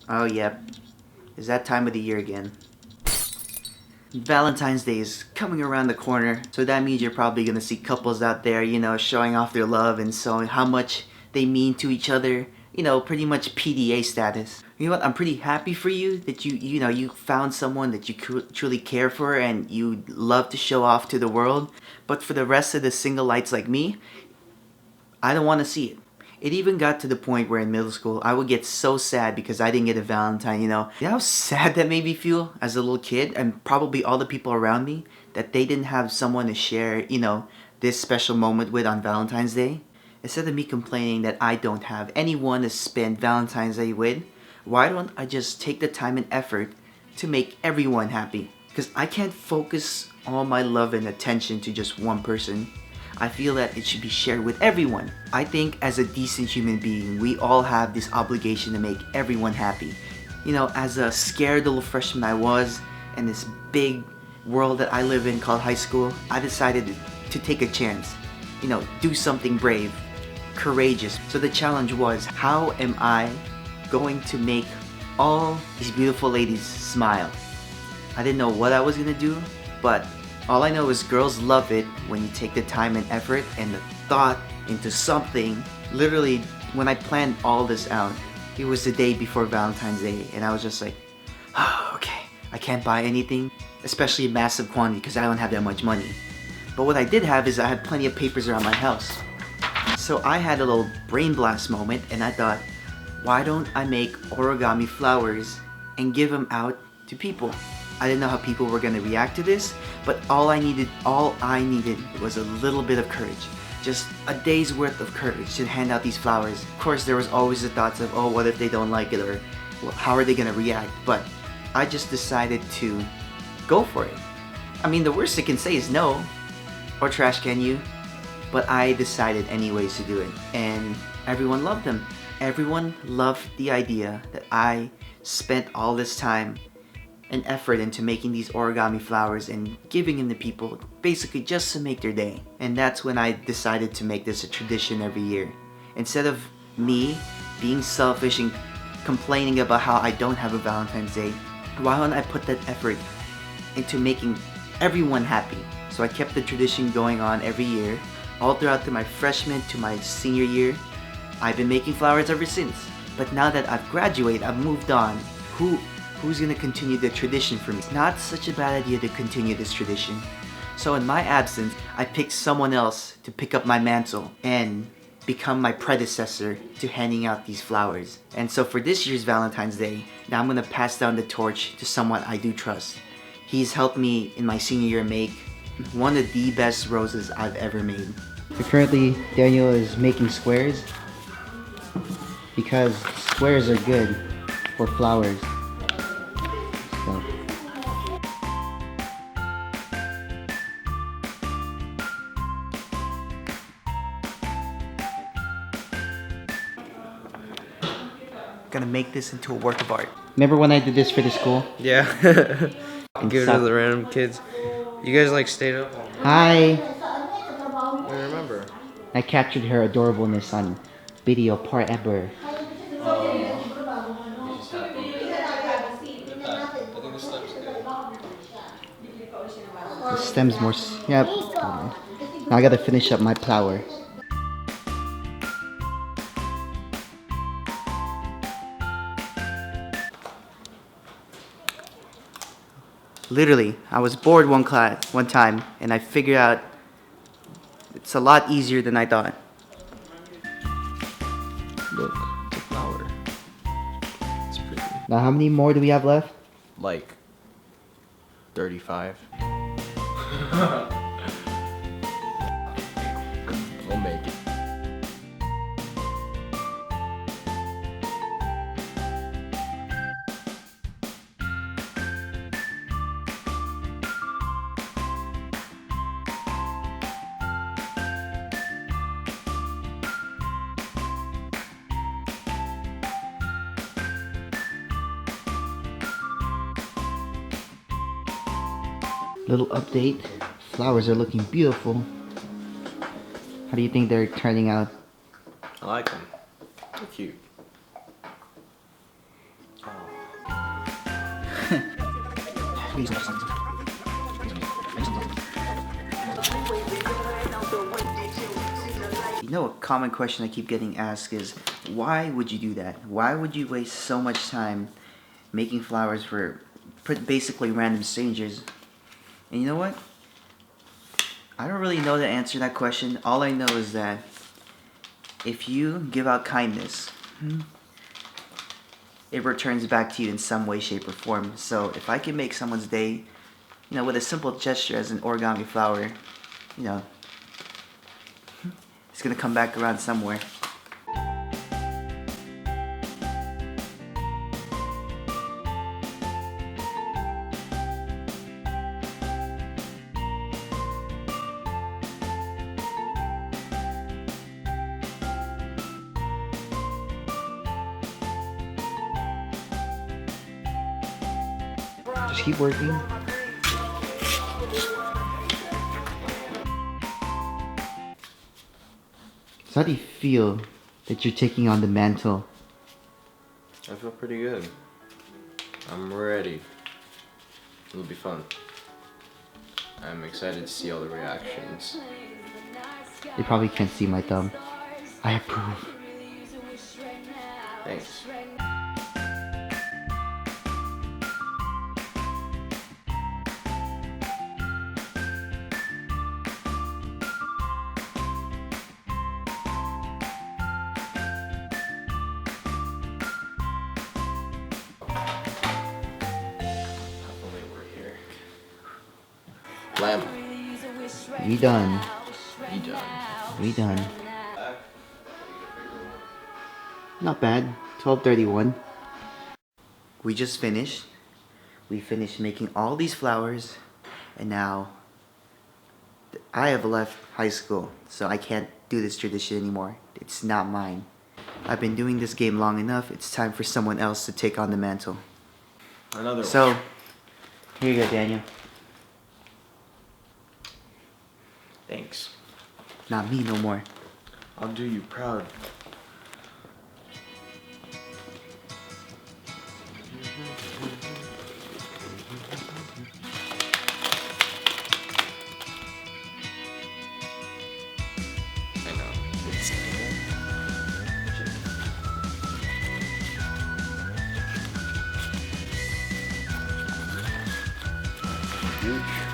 Oh, yep. It's that time of the year again. Valentine's Day is coming around the corner, so that means you're probably gonna see couples out there, showing off their love and showing how much they mean to each other. Pretty much PDA status. You know what? I'm pretty happy for you that you found someone that you truly care for and you love to show off to the world. But for the rest of the single lights like me, I don't want to see it. It even got to the point where in middle school, I would get so sad because I didn't get a Valentine, You know how sad that made me feel as a little kid and probably all the people around me that they didn't have someone to share, this special moment with on Valentine's Day? Instead of me complaining that I don't have anyone to spend Valentine's Day with, why don't I just take the time and effort to make everyone happy? Because I can't focus all my love and attention to just one person. I feel that it should be shared with everyone. I think as a decent human being, we all have this obligation to make everyone happy. As a scared little freshman I was, in this big world that I live in called high school, I decided to take a chance. Do something brave, courageous. So the challenge was, how am I going to make all these beautiful ladies smile? I didn't know what I was gonna do, but all I know is girls love it when you take the time and effort and the thought into something. Literally, when I planned all this out, it was the day before Valentine's Day, and I was just like, oh, okay, I can't buy anything, especially in massive quantity because I don't have that much money. But what I did have is I had plenty of papers around my house. So I had a little brain blast moment, and I thought, why don't I make origami flowers and give them out to people? I didn't know how people were gonna react to this, but all I needed was a little bit of courage. Just a day's worth of courage to hand out these flowers. Of course, there was always the thoughts of, oh, what if they don't like it, or well, how are they gonna react? But I just decided to go for it. I mean, the worst they can say is no, or trash can you, but I decided anyways to do it, and everyone loved them. Everyone loved the idea that I spent all this time and effort into making these origami flowers and giving them to people basically just to make their day. And that's when I decided to make this a tradition every year. Instead of me being selfish and complaining about how I don't have a Valentine's Day, why don't I put that effort into making everyone happy? So I kept the tradition going on every year, all throughout to my freshman to my senior year. I've been making flowers ever since. But now that I've graduated, I've moved on, who's gonna continue the tradition for me? It's not such a bad idea to continue this tradition. So in my absence, I picked someone else to pick up my mantle and become my predecessor to handing out these flowers. And so for this year's Valentine's Day, now I'm gonna pass down the torch to someone I do trust. He's helped me in my senior year make one of the best roses I've ever made. So currently, Daniel is making squares because squares are good for flowers. So. Gonna make this into a work of art. Remember when I did this for the school? Yeah. Give it to the random kids. You guys like stayed up? Hi. I remember. I captured her adorableness on video forever. The stem's more. Yep. Now I gotta finish up my flower. Literally, I was bored one time, and I figured out it's a lot easier than I thought. Look, it's a flower. It's pretty. Now, how many more do we have left? Like 35. We'll make it. Little update. Flowers are looking beautiful. How do you think they're turning out? I like them. They're cute. Oh. You know, a common question I keep getting asked is, why would you do that? Why would you waste so much time making flowers for basically random strangers? And you know what? I don't really know the answer to that question. All I know is that if you give out kindness, it returns back to you in some way, shape, or form. So if I can make someone's day, with a simple gesture as an origami flower, you know, it's gonna come back around somewhere. Just keep working. So how do you feel that you're taking on the mantle? I feel pretty good. I'm ready. It'll be fun. I'm excited to see all the reactions. They probably can't see my thumb. I approve. Thanks. Hopefully we're here. Lamp. We done. You done. We done. Not bad. 12:31. We just finished. We finished making all these flowers, and now I have left high school, so I can't do this tradition anymore. It's not mine. I've been doing this game long enough. It's time for someone else to take on the mantle. Another So, one. here you go, Daniel. Thanks. Not me no more. I'll do you proud. I know. Huge.